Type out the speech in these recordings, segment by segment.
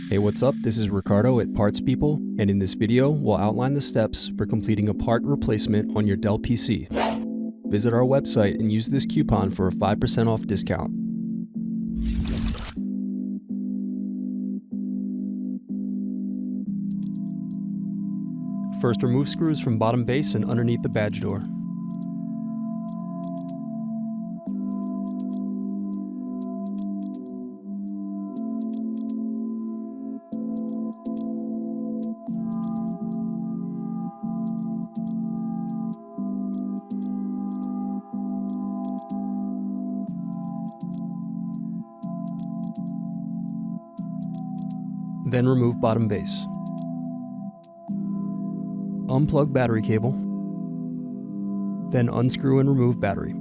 Hey, what's up? This is Ricardo at Parts People, and in this video, we'll outline the steps for completing a part replacement on your Dell PC. Visit our website and use this coupon for a 5% off discount. First, remove screws from bottom base and underneath the badge door. Then remove bottom base. Unplug battery cable. Then unscrew and remove battery.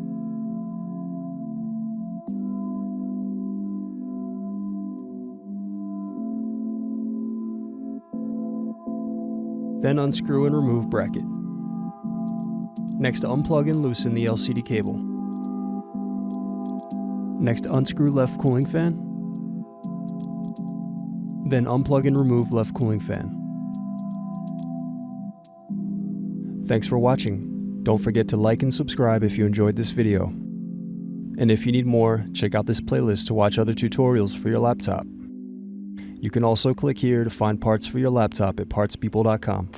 Then unscrew and remove bracket. Next, unplug and loosen the LCD cable. Next, unscrew left cooling fan. Then unplug and remove left cooling fan. Thanks for watching. Don't forget to like and subscribe if you enjoyed this video. And if you need more, check out this playlist to watch other tutorials for your laptop. You can also click here to find parts for your laptop at partspeople.com.